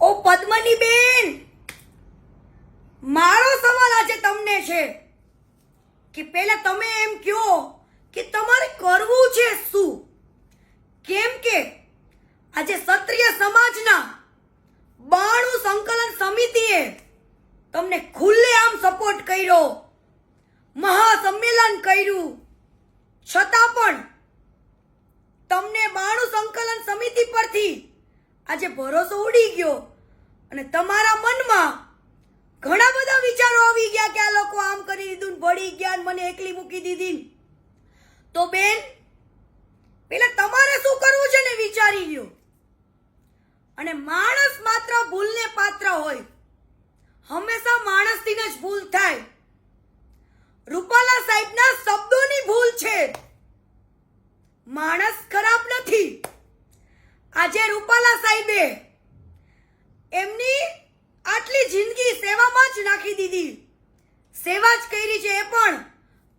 ઓ પદ્મની બેન, મારો સવાલ આજે તમને છે કે પહેલા તમે એમ કહો કે તમારે કરવું છે શું? કેમ કે આજે ક્ષત્રિય સમાજના 92 સંકલન સમિતિએ તમને ખુલ્લેઆમ સપોર્ટ કર્યો, મહાસંમેલન કર્યું, છતાં પણ તમને 92 સંકલન સમિતિ પરથી આજે ભરોસો ઉડી ગયો અને તમારા મનમાં ઘણા બધા વિચારો આવી ગયા કે આ લોકો આમ કરી દીધું, ભળી ગયા, મને એકલી મૂકી દીધી. તો બેન, પેલા તમારે શું કરવું છે ને વિચારી લ્યો. અને માણસ માત્ર ભૂલને પાત્ર હોય, હંમેશા માણસથી જ ભૂલ થાય. રૂપાલા સાહેબના શબ્દોની ભૂલ છે, માણસ ખરાબ નથી. આજે રૂપાલા સાહેબે એમની આટલી જિંદગી સેવામાં જ નાખી દીધી, સેવા જ કરી છે, એ પણ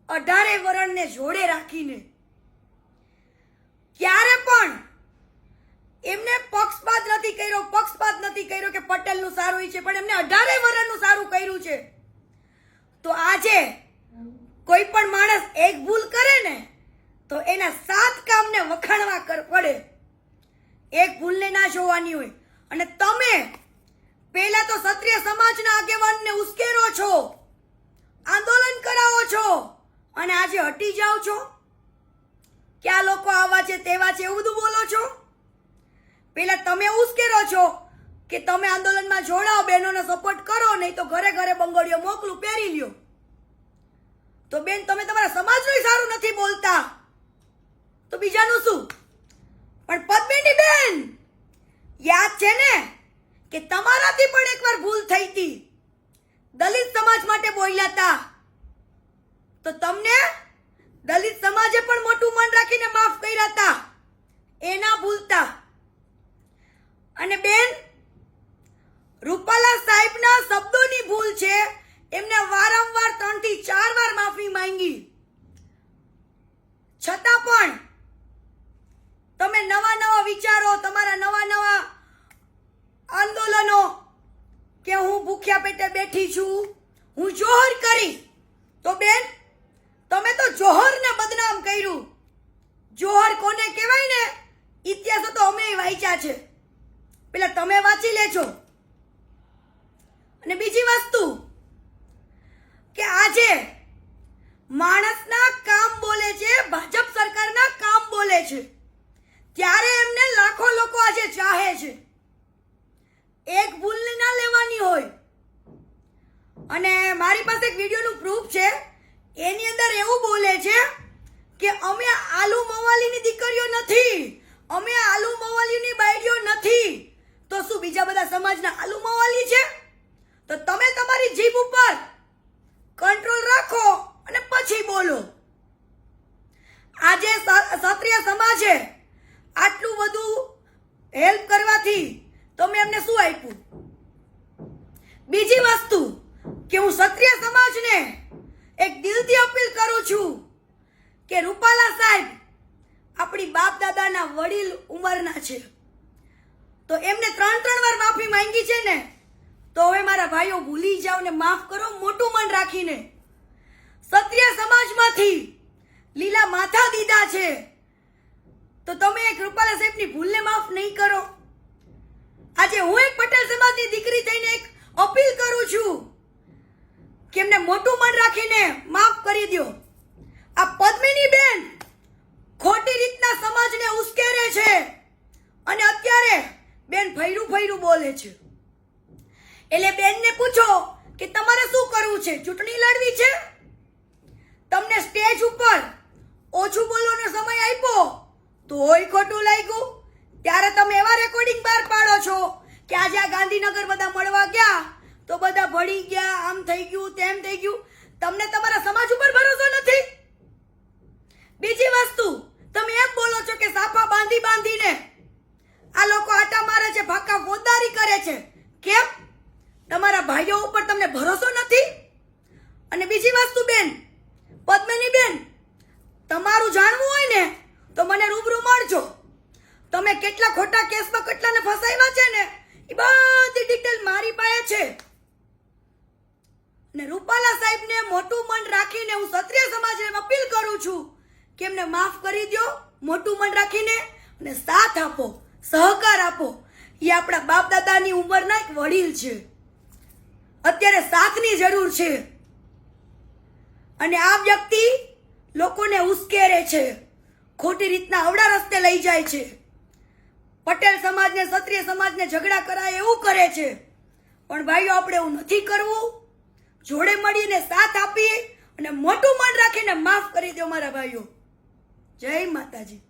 18 વરણને જોડે રાખીને. ક્યારે પણ એમને પક્ષપાત નથી કર્યો કે પટેલનું સારું છે, પણ એમને 18 વરણનું સારું કર્યું છે. તો આજે કોઈ પણ માણસ એક ભૂલ કરે ને તો એના 7 કામને વખાણવા પડે, એક ભૂલને ના જોવાની હોય. અને તમે પહેલા તો ક્ષત્રિય સમાજના આગેવાનને ઉશ્કેરો છો, આંદોલન કરાવો છો, અને આજે હટી જાઓ છો કે આ લોકો આવા છે તેવા છે એવું બધું બોલો છો. પહેલા તમે ઉશ્કેરો છો કે તમે આંદોલનમાં જોડાઓ, બહેનોને સપોર્ટ કરો, નહીં તો ઘરે ઘરે બંગડીઓ મોકલું, પહેરી લ્યો. તો બેન, તમે તમારા સમાજનું સારું નથી બોલતા તો બીજાનું શું? પણ પદ્મિની બેન, યાદ છે ને કે તમારાથી પણ એકવાર ભૂલ થઈ હતી, દલિત સમાજ માટે બોલ્યા હતા, તો તમને દલિત સમાજે પણ મોટું મન રાખીને માફ કર્યા હતા, એ ના ભૂલતા. અને બેન, રૂપાલા સાહેબના શબ્દોની ભૂલ છે, એમને વારંવાર 3 થી 4 વાર માફી માંગી, છતાં પણ તમે નવા વિચારો, તમારા નવા આંદોલનો કે હું ભૂખ્યા પેટે બેઠી છું, હું જોહર કરી. તો બેન, તમે તો જોહરને બદનામ કર્યું. જોહર કોને કહેવાય ને, ઇતિહાસો તો અમે વાંચ્યા છે, પેલા તમે વાંચી લેજો. અને બીજી વસ્તુ કે આજે માણસના કામ બોલે છે, ભાજપ સરકારના કામ બોલે છે, ત્યારે એમને લાખો લોકો આજે ચાહે છે. એક ભૂલ ના લેવાની હોય. અને મારી પાસે એક વિડીયોનું પ્રૂફ છે, એની અંદર એવું બોલે છે કે અમે આલુ મવાલીની દીકરીઓ નથી, અમે આલુ મવાલીની બાયડીઓ નથી. તો શું બીજા બધા સમાજના આલુ મવાલી છે? તો તમે તમારી જીભ ઉપર કંટ્રોલ રાખો અને પછી બોલો. આજે ક્ષત્રિય સમાજે આટલું બધું હેલ્પ કરવાથી તમે એમને શું આપ્યું? બીજી વસ્તુ કે હું ક્ષત્રિય સમાજને એક દિલથી અપીલ કરું છું કે રૂપાલા સાહેબ આપણી બાપ દાદાના વડીલ ઉંમરના છે, તો એમને 3 વાર માફી માંગી છે ને, તો હવે મારા ભાઈઓ ભૂલી જાઓ ને માફ કરો, મોટું મન રાખીને. ક્ષત્રિય સમાજમાંથી લીલા માથા દીધા છે, તો તમે એક રૂપાલા સાહેબની ભૂલને માફ નહીં કરો. આજે હું એક પટેલ સમાજની દીકરી થઈને એક અપીલ કરું છું કે એમને મોટું મન રાખીને માફ કરી દો. આ પદ્મિની બેન ખોટી રીતના સમાજને ઉશ્કેરે છે અને અત્યારે બેન ફૈરું બોલે છે. એટલે બેનને પૂછો કે તમારે શું કરવું છે? ચૂંટણી લડવી છે? તમને સ્ટેજ ઉપર ઓછું બોલવાનો સમય આપ્યો તોય ખોટું લાગ્યું, ત્યારે તમે એવા રેકોર્ડિંગ બહાર પાડો છો કે આજે આ ગાંધીનગર બધા મળવા ગયા તો બધા ભળી ગયા, આમ થઈ ગયું, તેમ થઈ ગયું. તમને તમારા સમાજ ઉપર ભરોસો નથી. બીજી વસ્તુ, તમે એમ બોલો છો કે સાફા બાંધીને આ લોકો આટા મારે છે, ફાકા ફોજદારી કરે છે. કેમ? તમારા ભાઈઓ ઉપર તમને ભરોસો નથી. અને બીજી વસ્તુ બેન, પદ્મિની બેન, તમારું જાણવું હોય ને તો મને રૂબરૂ મળજો. તમે કેટલા ખોટા કેસમાં કેટલાને ફસાવ્યા છે ને એ બધી એમને માફ કરી દો, મોટું મન રાખીને, અને સાથ આપો, સહકાર આપો. એ આપણા બાપ દાદાની ઉંમરના એક વડીલ છે. અત્યારે સાથની જરૂર છે. અને આ વ્યક્તિ લોકોને ઉશ્કેરે છે, ખોટી રીતના અવળા રસ્તે લઈ જાય છે. પટેલ સમાજને, ક્ષત્રિય સમાજને ઝઘડા કરાય એવું કરે છે. પણ ભાઈઓ, આપણે એવું નથી કરવું. જોડે મળીને સાથ આપીએ અને મોટું મન રાખીને માફ કરી દો મારા ભાઈઓ. જય માતાજી.